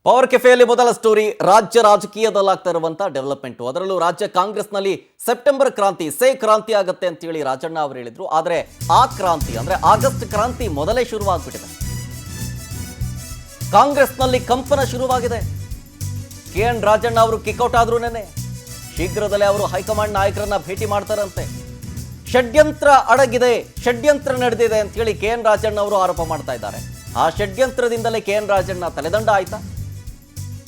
Power ಕೆಫೆಯಲ್ಲಿ ಮೊದಲ story ರಾಜ್ಯ ರಾಜಕೀಯದಲ್ಲಾಗ್ತಾ ಇರುವಂತ ಡೆವಲಪ್ಮೆಂಟ್. ಅದರಲ್ಲೂ ರಾಜ್ಯ ಕಾಂಗ್ರೆಸ್ನಲ್ಲಿ ಸೆಪ್ಟೆಂಬರ್ ಕ್ರಾಂತಿ ಕ್ರಾಂತಿ ಆಗುತ್ತೆ ಅಂತ ಹೇಳಿ ರಾಜಣ್ಣ ಅವರು ಹೇಳಿದ್ರು. ಆದರೆ ಆ ಕ್ರಾಂತಿ ಅಂದ್ರೆ ಆಗಸ್ಟ್ ಕ್ರಾಂತಿ ಮೊದಲೇ ಶುರುವಾಗ್ಬಿಟ್ಟಿದೆ. ಕಾಂಗ್ರೆಸ್ನಲ್ಲಿ ಕಂಪನ ಶುರುವಾಗಿದೆ. KN ರಾಜಣ್ಣ ಅವರು ಕಿಕ್ಔಟ್ ಆದ್ರು ನೆನೆ. ಶೀಘ್ರದಲ್ಲೇ ಅವರು ಹೈಕಮಾಂಡ್ ನಾಯಕರನ್ನ ಭೇಟಿ ಮಾಡ್ತಾರಂತೆ. ಷಡ್ಯಂತ್ರ ಅಡಗಿದೆ, ಷಡ್ಯಂತ್ರ ನಡೆದಿದೆ ಅಂತ ಹೇಳಿ KN ರಾಜಣ್ಣ ಅವರು ಆರೋಪ ಮಾಡ್ತಾ ಇದ್ದಾರೆ. ಆ ಷಡ್ಯಂತ್ರದಿಂದಲೇ KN ರಾಜಣ್ಣ ತಲೆದಂಡ ಆಯ್ತಾ?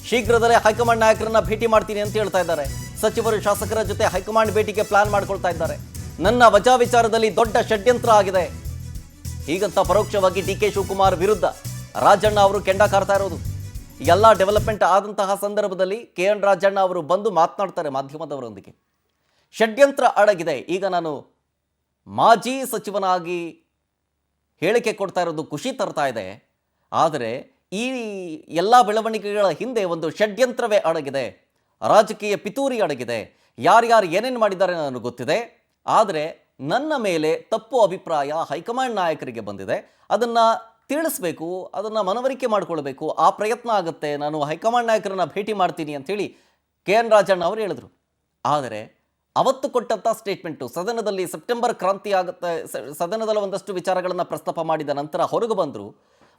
ಶೀಘ್ರದಲ್ಲೇ ಹೈಕಮಾಂಡ್ ನಾಯಕರನ್ನ ಭೇಟಿ ಮಾಡ್ತೀನಿ ಅಂತ ಹೇಳ್ತಾ ಇದ್ದಾರೆ. ಸಚಿವರು ಶಾಸಕರ ಜೊತೆ ಹೈಕಮಾಂಡ್ ಭೇಟಿಗೆ ಪ್ಲಾನ್ ಮಾಡ್ಕೊಳ್ತಾ ಇದ್ದಾರೆ. ನನ್ನ ವಜಾ ವಿಚಾರದಲ್ಲಿ ದೊಡ್ಡ ಷಡ್ಯಂತ್ರ ಆಗಿದೆ ಹೀಗಂತ ಪರೋಕ್ಷವಾಗಿ DK ಶಿವಕುಮಾರ್ ವಿರುದ್ಧ ರಾಜಣ್ಣ ಅವರು ಕೆಂಡ ಕಾರ್ತಾ ಇರೋದು. ಎಲ್ಲ ಡೆವಲಪ್ಮೆಂಟ್ ಆದಂತಹ ಸಂದರ್ಭದಲ್ಲಿ KN ರಾಜಣ್ಣ ಅವರು ಬಂದು ಮಾತನಾಡ್ತಾರೆ ಮಾಧ್ಯಮದವರೊಂದಿಗೆ. ಷಡ್ಯಂತ್ರ ಅಡಗಿದೆ. ಈಗ ನಾನು ಮಾಜಿ ಸಚಿವನಾಗಿ ಹೇಳಿಕೆ ಕೊಡ್ತಾ ಇರೋದು ಖುಷಿ ತರ್ತಾ ಇದೆ. ಆದರೆ ಈ ಎಲ್ಲ ಬೆಳವಣಿಗೆಗಳ ಹಿಂದೆ ಒಂದು ಷಡ್ಯಂತ್ರವೇ ಅಡಗಿದೆ, ರಾಜಕೀಯ ಪಿತೂರಿ ಅಡಗಿದೆ. ಯಾರ್ಯಾರು ಏನೇನು ಮಾಡಿದ್ದಾರೆ ನನಗೆ ಗೊತ್ತಿದೆ. ಆದರೆ ನನ್ನ ಮೇಲೆ ತಪ್ಪು ಅಭಿಪ್ರಾಯ ಹೈಕಮಾಂಡ್ ನಾಯಕರಿಗೆ ಬಂದಿದೆ. ಅದನ್ನು ತಿಳಿಸ್ಬೇಕು, ಅದನ್ನು ಮನವರಿಕೆ ಮಾಡಿಕೊಳ್ಬೇಕು. ಆ ಪ್ರಯತ್ನ ಆಗುತ್ತೆ. ನಾನು ಹೈಕಮಾಂಡ್ ನಾಯಕರನ್ನ ಭೇಟಿ ಮಾಡ್ತೀನಿ ಅಂಥೇಳಿ KN ರಾಜಣ್ಣ ಅವರು ಹೇಳಿದರು. ಆದರೆ ಅವತ್ತು ಕೊಟ್ಟಂಥ ಸ್ಟೇಟ್ಮೆಂಟು ಸದನದಲ್ಲಿ ಸೆಪ್ಟೆಂಬರ್ ಕ್ರಾಂತಿ ಆಗುತ್ತೆ, ಸದನದಲ್ಲಿ ಒಂದಷ್ಟು ವಿಚಾರಗಳನ್ನು ಪ್ರಸ್ತಾಪ ಮಾಡಿದ ನಂತರ ಹೊರಗೆ ಬಂದರು.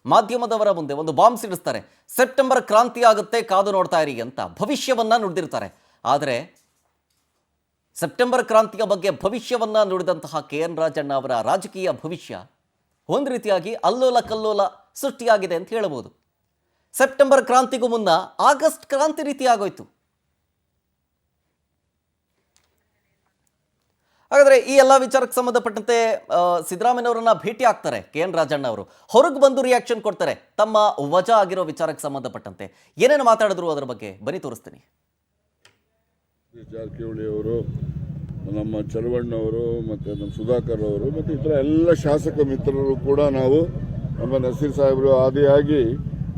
ಮಾಧ್ಯಮದವರ ಮುಂದೆ ಒಂದು ಬಾಂಬ್ ಸಿಡಿಸ್ತಾರೆ. ಸೆಪ್ಟೆಂಬರ್ ಕ್ರಾಂತಿ ಆಗುತ್ತೆ, ಕಾದು ನೋಡ್ತಾ ಇರಿ ಅಂತ ಭವಿಷ್ಯವನ್ನ ನುಡಿದಿರ್ತಾರೆ. ಆದರೆ ಸೆಪ್ಟೆಂಬರ್ ಕ್ರಾಂತಿಯ ಬಗ್ಗೆ ಭವಿಷ್ಯವನ್ನ ನುಡಿದಂತಹ KN ರಾಜಣ್ಣ ಅವರ ರಾಜಕೀಯ ಭವಿಷ್ಯ ಒಂದು ರೀತಿಯಾಗಿ ಅಲ್ಲೋಲ ಕಲ್ಲೋಲ ಸೃಷ್ಟಿಯಾಗಿದೆ ಅಂತ ಹೇಳಬಹುದು. ಸೆಪ್ಟೆಂಬರ್ ಕ್ರಾಂತಿಗೂ ಮುನ್ನ ಆಗಸ್ಟ್ ಕ್ರಾಂತಿ ರೀತಿ ಆಗೋಯ್ತು. ಹಾಗಾದರೆ ಈ ಎಲ್ಲ ವಿಚಾರಕ್ಕೆ ಸಂಬಂಧಪಟ್ಟಂತೆ ಸಿದ್ದರಾಮಯ್ಯನವರನ್ನ ಭೇಟಿ ಆಗ್ತಾರೆ KN ರಾಜಣ್ಣ ಅವರು. ಹೊರಗೆ ಬಂದು ರಿಯಾಕ್ಷನ್ ಕೊಡ್ತಾರೆ ತಮ್ಮ ವಜಾ ಆಗಿರೋ ವಿಚಾರಕ್ಕೆ ಸಂಬಂಧಪಟ್ಟಂತೆ. ಏನೇನು ಮಾತಾಡಿದ್ರು ಅದರ ಬಗ್ಗೆ ಬನ್ನಿ ತೋರಿಸ್ತೀನಿ. ಜಾರಕಿಹೊಳಿ ಅವರು, ನಮ್ಮ ಚಲವಣ್ಣವರು ಮತ್ತು ನಮ್ಮ ಸುಧಾಕರ್ ಅವರು ಮತ್ತು ಇತರ ಎಲ್ಲ ಶಾಸಕ ಮಿತ್ರರು ಕೂಡ ನಾವು ನಮ್ಮ ನಸೀರ್ ಸಾಹೇಬರು ಆದಿಯಾಗಿ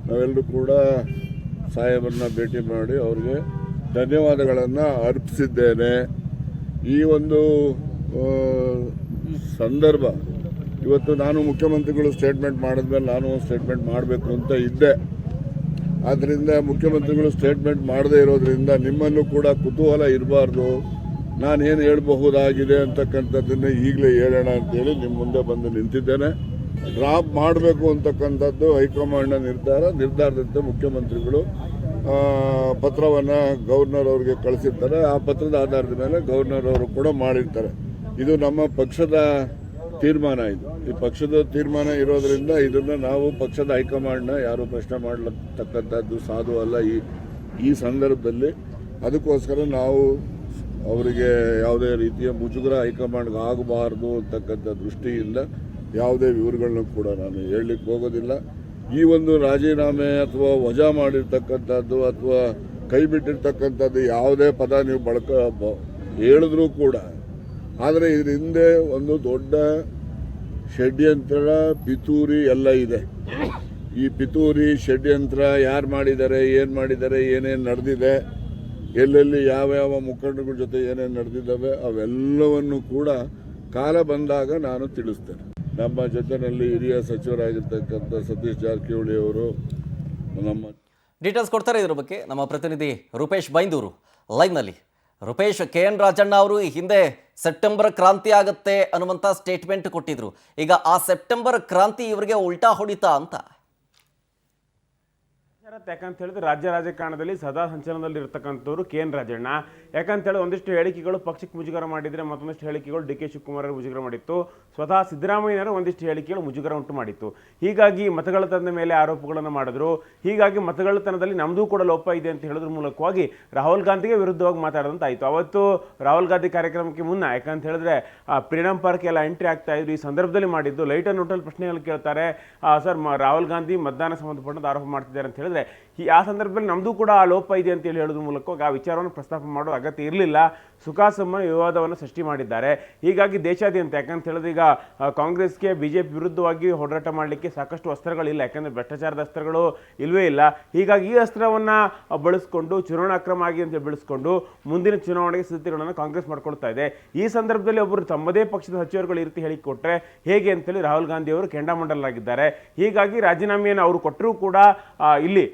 ನಾವೆಲ್ಲರೂ ಕೂಡ ಸಾಹೇಬರನ್ನ ಭೇಟಿ ಮಾಡಿ ಅವರಿಗೆ ಧನ್ಯವಾದಗಳನ್ನು ಅರ್ಪಿಸಿದ್ದೇನೆ. ಈ ಒಂದು ಸಂದರ್ಭ ಇವತ್ತು ನಾನು ಮುಖ್ಯಮಂತ್ರಿಗಳು ಸ್ಟೇಟ್ಮೆಂಟ್ ಮಾಡಿದ್ಮೇಲೆ ನಾನು ಒಂದು ಸ್ಟೇಟ್ಮೆಂಟ್ ಮಾಡಬೇಕು ಅಂತ ಇದ್ದೆ. ಆದ್ದರಿಂದ ಮುಖ್ಯಮಂತ್ರಿಗಳು ಸ್ಟೇಟ್ಮೆಂಟ್ ಮಾಡದೇ ಇರೋದ್ರಿಂದ ನಿಮ್ಮನ್ನು ಕೂಡ ಕುತೂಹಲ ಇರಬಾರ್ದು, ನಾನೇನು ಹೇಳಬಹುದಾಗಿದೆ ಅಂತಕ್ಕಂಥದ್ದನ್ನೇ ಈಗಲೇ ಹೇಳೋಣ ಅಂತೇಳಿ ನಿಮ್ಮ ಮುಂದೆ ಬಂದು ನಿಂತಿದ್ದೇನೆ. ಡ್ರಾಪ್ ಮಾಡಬೇಕು ಅಂತಕ್ಕಂಥದ್ದು ಹೈಕಮಾಂಡ್ನ ನಿರ್ಧಾರದಂತೆ ಮುಖ್ಯಮಂತ್ರಿಗಳು ಪತ್ರವನ್ನು ಗವರ್ನರ್ ಅವರಿಗೆ ಕಳಿಸಿರ್ತಾರೆ. ಆ ಪತ್ರದ ಆಧಾರದ ಮೇಲೆ ಗವರ್ನರ್ ಅವರು ಕೂಡ ಮಾಡಿರ್ತಾರೆ. ಇದು ನಮ್ಮ ಪಕ್ಷದ ತೀರ್ಮಾನ. ಈ ಪಕ್ಷದ ತೀರ್ಮಾನ ಇರೋದ್ರಿಂದ ಇದನ್ನು ನಾವು ಪಕ್ಷದ ಹೈಕಮಾಂಡ್ನ ಯಾರು ಪ್ರಶ್ನೆ ಮಾಡತಕ್ಕಂಥದ್ದು ಸಾಧು ಅಲ್ಲ ಈ ಸಂದರ್ಭದಲ್ಲಿ. ಅದಕ್ಕೋಸ್ಕರ ನಾವು ಅವರಿಗೆ ಯಾವುದೇ ರೀತಿಯ ಮುಜುಗರ ಹೈಕಮಾಂಡ್ಗೆ ಆಗಬಾರ್ದು ಅಂತಕ್ಕಂಥ ದೃಷ್ಟಿಯಿಂದ ಯಾವುದೇ ವಿವರಗಳನ್ನು ಕೂಡ ನಾನು ಹೇಳಲಿಕ್ಕೆ ಹೋಗೋದಿಲ್ಲ. ಈ ಒಂದು ರಾಜೀನಾಮೆ ಅಥವಾ ವಜಾ ಮಾಡಿರ್ತಕ್ಕಂಥದ್ದು ಅಥವಾ ಕೈ ಬಿಟ್ಟಿರ್ತಕ್ಕಂಥದ್ದು ಯಾವುದೇ ಪದ ನೀವು ಹೇಳಿದ್ರೂ ಕೂಡ, ಆದರೆ ಇದ್ರ ಹಿಂದೆ ಒಂದು ದೊಡ್ಡ ಷಡ್ಯಂತ್ರ ಪಿತೂರಿ ಎಲ್ಲ ಇದೆ. ಈ ಪಿತೂರಿ ಷಡ್ಯಂತ್ರ ಯಾರು ಮಾಡಿದ್ದಾರೆ, ಏನು ಮಾಡಿದ್ದಾರೆ, ಏನೇನು ನಡೆದಿದೆ, ಎಲ್ಲೆಲ್ಲಿ ಯಾವ ಮುಖಂಡಗಳ ಜೊತೆ ಏನೇನು ನಡೆದಿದ್ದಾವೆ ಅವೆಲ್ಲವನ್ನು ಕೂಡ ಕಾಲ ಬಂದಾಗ ನಾನು ತಿಳಿಸ್ತೇನೆ. ನಮ್ಮ ಜೊತೆಯಲ್ಲಿ ಹಿರಿಯ ಸಚಿವರಾಗಿರ್ತಕ್ಕಂಥ ಸತೀಶ್ ಜಾರಕಿಹೊಳಿ ಅವರು ನಮ್ಮ ಡೀಟೇಲ್ಸ್ ಕೊಡ್ತಾರೆ ಇದ್ರ ಬಗ್ಗೆ ನಮ್ಮ ಪ್ರತಿನಿಧಿ ರೂಪೇಶ್ ಬೈಂದೂರು ಲೈವ್ನಲ್ಲಿ. ರೂಪೇಶ್, KN ರಾಜಣ್ಣ ಅವರು ಈ ಹಿಂದೆ ಸೆಪ್ಟೆಂಬರ್ ಕ್ರಾಂತಿ ಆಗುತ್ತೆ ಅನ್ನುವಂಥ ಸ್ಟೇಟ್ಮೆಂಟ್ ಕೊಟ್ಟಿದ್ರು. ಈಗ ಆ ಸೆಪ್ಟೆಂಬರ್ ಕ್ರಾಂತಿ ಇವರಿಗೆ ಉಲ್ಟಾ ಹೊಡಿತಾ ಅಂತ? ಯಾಕಂತ ಹೇಳಿದ್ರೆ ರಾಜ್ಯ ರಾಜಕಾರಣದಲ್ಲಿ ಸದಾ ಸಂಚಲನದಲ್ಲಿ ಇರ್ತಕ್ಕಂಥವ್ರು KN ರಾಜಣ್ಣ. ಯಾಕಂತ ಹೇಳಿ ಒಂದಿಷ್ಟು ಹೇಳಿಕೆಗಳು ಪಕ್ಷಕ್ಕೆ ಮುಜುಗರ ಮಾಡಿದ್ರೆ, ಮತ್ತೊಂದಿಷ್ಟು ಹೇಳಿಕೆಗಳು DK ಶಿವಕುಮಾರ್ ಮುಜುಗರ ಮಾಡಿತ್ತು. ಸ್ವತಃ ಸಿದ್ದರಾಮಯ್ಯನವರು ಒಂದಿಷ್ಟು ಹೇಳಿಕೆಗಳು ಮುಜುಗರ ಉಂಟು ಮಾಡಿತ್ತು. ಹೀಗಾಗಿ ಮತಗಳ್ಳತನದ ಮೇಲೆ ಆರೋಪಗಳನ್ನು ಮಾಡಿದ್ರು. ಹೀಗಾಗಿ ಮತಗಳ್ಳತನದಲ್ಲಿ ನಮ್ಮದು ಕೂಡ ಲೋಪ ಇದೆ ಅಂತ ಹೇಳೋದ್ರ ಮೂಲಕವಾಗಿ ರಾಹುಲ್ ಗಾಂಧಿಗೆ ವಿರುದ್ಧವಾಗಿ ಮಾತಾಡೋದಂತಾಯಿತು. ಅವತ್ತು ರಾಹುಲ್ ಗಾಂಧಿ ಕಾರ್ಯಕ್ರಮಕ್ಕೆ ಮುನ್ನ ಯಾಕಂತ ಹೇಳಿದ್ರೆ ಫ್ರೀಡಮ್ ಪಾರ್ಕ್ ಎಲ್ಲ ಎಂಟ್ರಿ ಆಗ್ತಾ ಇದ್ರು. ಈ ಸಂದರ್ಭದಲ್ಲಿ ಮಾಡಿದ್ದು ಲೈಟ್ ಅಂಡ್ ಹೋಟೆಲ್ ಪ್ರಶ್ನೆಗಳು ಕೇಳ್ತಾರೆ. ಸರ್, ರಾಹುಲ್ ಗಾಂಧಿ ಮತದಾನ ಸಂಬಂಧಪಟ್ಟಂತ ಆರೋಪ ಮಾಡ್ತಿದ್ದಾರೆ ಅಂತ ಹೇಳಿದ್ರೆ ಆ ಸಂದರ್ಭದಲ್ಲಿ ನಮ್ಮದು ಕೂಡ ಆ ಲೋಪ ಇದೆ ಅಂತೇಳಿ ಹೇಳೋದ್ರ ಮೂಲಕ ಆ ವಿಚಾರವನ್ನು ಪ್ರಸ್ತಾಪ ಮಾಡೋ ಅಗತ್ಯ ಇರಲಿಲ್ಲ. ಸುಖಾಸುಮ್ಮನೆ ವಿವಾದವನ್ನು ಸೃಷ್ಟಿ ಮಾಡಿದ್ದಾರೆ. ಹೀಗಾಗಿ ದೇಶಾದ್ಯಂತ ಯಾಕಂತ ಹೇಳಿದ್ರೆ ಈಗ ಕಾಂಗ್ರೆಸ್ಗೆ BJP ವಿರುದ್ಧವಾಗಿ ಹೋರಾಟ ಮಾಡಲಿಕ್ಕೆ ಸಾಕಷ್ಟು ಅಸ್ತ್ರಗಳಿಲ್ಲ. ಯಾಕಂದರೆ ಭ್ರಷ್ಟಾಚಾರದ ಅಸ್ತ್ರಗಳು ಇಲ್ಲವೇ ಇಲ್ಲ. ಹೀಗಾಗಿ ಈ ಅಸ್ತ್ರವನ್ನು ಬಳಸಿಕೊಂಡು ಚುನಾವಣಾ ಅಕ್ರಮ ಆಗಿ ಅಂತ ಬೆಳೆಸ್ಕೊಂಡು ಮುಂದಿನ ಚುನಾವಣೆಗೆ ಸಿದ್ಧತೆಗಳನ್ನು ಕಾಂಗ್ರೆಸ್ ಮಾಡ್ಕೊಳ್ತಾ ಇದೆ. ಈ ಸಂದರ್ಭದಲ್ಲಿ ಒಬ್ಬರು ತಮ್ಮದೇ ಪಕ್ಷದ ಸಚಿವರುಗಳು ಈ ರೀತಿ ಹೇಳಿಕೊಟ್ರೆ ಹೇಗೆ ಅಂತೇಳಿ ರಾಹುಲ್ ಗಾಂಧಿ ಅವರು ಕೆಂಡಾಮಂಡಲಾಗಿದ್ದಾರೆ. ಹೀಗಾಗಿ ರಾಜೀನಾಮೆಯನ್ನು ಅವರು ಕೊಟ್ಟರೂ ಕೂಡ ಇಲ್ಲಿ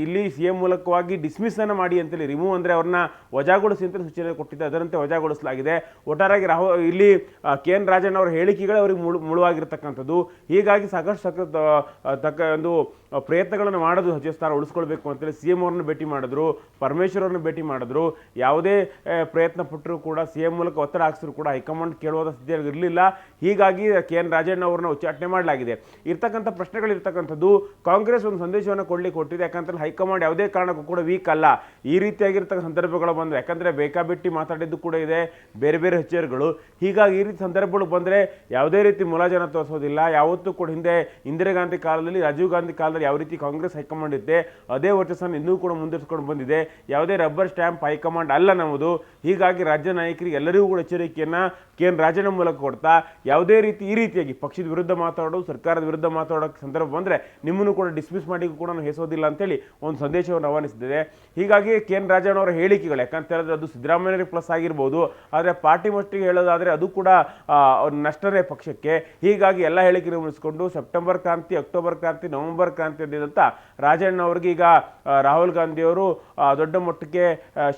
ಇಲ್ಲಿ CM ಮೂಲಕವಾಗಿ ಡಿಸ್ಮಿಸ್ ಅನ್ನು ಮಾಡಿ ಅಂತೇಳಿ, ರಿಮೂವ್ ಅಂದರೆ ಅವ್ರನ್ನ ವಜಾಗೊಳಿಸಿ ಅಂತ ಸೂಚನೆ ಕೊಟ್ಟಿದ್ದೆ, ಅದರಂತೆ ವಜಾಗೊಳಿಸಲಾಗಿದೆ. ಒಟ್ಟಾರೆಯಾಗಿ ಇಲ್ಲಿ KN ರಾಜಣ್ಣ ಅವರ ಹೇಳಿಕೆಗಳೇ ಅವರಿಗೆ ಮುಳುವಾಗಿರ್ತಕ್ಕಂಥದ್ದು. ಹೀಗಾಗಿ ಸಾಕಷ್ಟು ಒಂದು ಪ್ರಯತ್ನಗಳನ್ನು ಮಾಡೋದು ಸಚಿವ ಸ್ಥಾನ ಉಳಿಸ್ಕೊಳ್ಬೇಕು ಅಂತೇಳಿ CM ಅವ್ರನ್ನ ಭೇಟಿ ಮಾಡಿದ್ರು, ಪರಮೇಶ್ವರ್ ಅವ್ರನ್ನ ಭೇಟಿ ಮಾಡಿದ್ರು. ಯಾವುದೇ ಪ್ರಯತ್ನ ಪಟ್ಟರು ಕೂಡ CM ಮೂಲಕ ಒತ್ತಡ ಹಾಕಿದ್ರು ಕೂಡ ಹೈಕಮಾಂಡ್ ಕೇಳುವ ಸ್ಥಿತಿ ಇರಲಿಲ್ಲ. ಹೀಗಾಗಿ KN ರಾಜಣ್ಣ ಅವ್ರನ್ನ ಉಚ್ಚಾಟನೆ ಮಾಡಲಾಗಿದೆ. ಇರ್ತಕ್ಕಂಥ ಪ್ರಶ್ನೆಗಳಿರ್ತಕ್ಕಂಥದ್ದು, ಕಾಂಗ್ರೆಸ್ ಒಂದು ಸಂದೇಶವನ್ನು ಕೊಟ್ಟಿದೆ. ಯಾಕಂದ್ರೆ ಹೈಕಮಾಂಡ್ ಯಾವುದೇ ಕಾರಣಕ್ಕೂ ಕೂಡ ವೀಕ್ ಅಲ್ಲ. ಈ ರೀತಿಯಾಗಿರ್ತಕ್ಕಂಥ ಸಂದರ್ಭಗಳು ಬಂದರೆ, ಯಾಕಂದ್ರೆ ಬೇಕಾಬಿಟ್ಟಿ ಮಾತಾಡಿದ್ದು ಕೂಡ ಇದೆ ಬೇರೆ ಬೇರೆ ಹೆಚ್ಚೇರುಗಳು. ಹೀಗಾಗಿ ಈ ರೀತಿ ಸಂದರ್ಭಗಳು ಬಂದರೆ ಯಾವುದೇ ರೀತಿ ಮುಲಾಜನ ತೋರಿಸೋದಿಲ್ಲ. ಯಾವತ್ತೂ ಕೂಡ ಹಿಂದೆ ಇಂದಿರಾ ಗಾಂಧಿ ಕಾಲದಲ್ಲಿ, ರಾಜೀವ್ ಗಾಂಧಿ ಕಾಲದಲ್ಲಿ ಯಾವ ರೀತಿ ಕಾಂಗ್ರೆಸ್ ಹೈಕಮಾಂಡ್ ಇದ್ದೆ ಅದೇ ವರ್ಚಸ್ಸನ್ನು ಇನ್ನೂ ಕೂಡ ಮುಂದುವರಿಸಿಕೊಂಡು ಬಂದಿದೆ. ಯಾವುದೇ ರಬ್ಬರ್ ಸ್ಟ್ಯಾಂಪ್ ಹೈಕಮಾಂಡ್ ಅಲ್ಲ ನಮ್ಮದು. ಹೀಗಾಗಿ ರಾಜ್ಯ ನಾಯಕರಿಗೆ ಎಲ್ಲರಿಗೂ ಕೂಡ ಎಚ್ಚರಿಕೆಯನ್ನ KN ರಾಜಣ್ಣ ಮೂಲಕ ಕೊಡ್ತಾ, ಯಾವುದೇ ರೀತಿ ಈ ರೀತಿಯಾಗಿ ಪಕ್ಷದ ವಿರುದ್ಧ ಮಾತಾಡೋದು, ಸರ್ಕಾರದ ವಿರುದ್ಧ ಮಾತಾಡೋಕೆ ಸಂದರ್ಭ ಬಂದರೆ ನಿಮ್ಮನ್ನು ಕೂಡ ಡಿಸ್ಮಿಸ್ ಮಾಡಿ ಕೂಡ ನಾವು ಹೆಸೋದಿಲ್ಲ ಅಂತೇಳಿ ಒಂದು ಸಂದೇಶವನ್ನು ರವಾನಿಸಿದೆ. ಹೀಗಾಗಿ KN ರಾಜಣ್ಣ ಅವರ ಹೇಳಿಕೆಗಳು, ಯಾಕಂತ ಹೇಳಿದ್ರೆ ಅದು ಸಿದ್ದರಾಮಯ್ಯರಿಗೆ ಪ್ಲಸ್ ಆಗಿರ್ಬೋದು, ಆದರೆ ಪಾರ್ಟಿ ಮಟ್ಟಿಗೆ ಹೇಳೋದಾದರೆ ಅದು ಕೂಡ ನಷ್ಟನೇ ಪಕ್ಷಕ್ಕೆ. ಹೀಗಾಗಿ ಎಲ್ಲ ಹೇಳಿಕೆ ಮುಗಿಸ್ಕೊಂಡು ಸೆಪ್ಟೆಂಬರ್ ಕ್ರಾಂತಿ, ಅಕ್ಟೋಬರ್ ಕ್ರಾಂತಿ, ನವೆಂಬರ್ ಕ್ರಾಂತಿ ಅಂದಿದ್ದಂಥ ರಾಜಣ್ಣ ಅವರಿಗೆ ಈಗ ರಾಹುಲ್ ಗಾಂಧಿ ಅವರು ದೊಡ್ಡ ಮಟ್ಟಕ್ಕೆ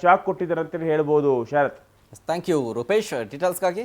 ಶಾಕ್ ಕೊಟ್ಟಿದ್ದಾರೆ ಅಂತೇಳಿ ಹೇಳ್ಬೋದು. ಶರತ್, ಥ್ಯಾಂಕ್ ಯು ರೂಪೇಶ್ ಡೀಟೇಲ್ಸ್ಗಾಗಿ.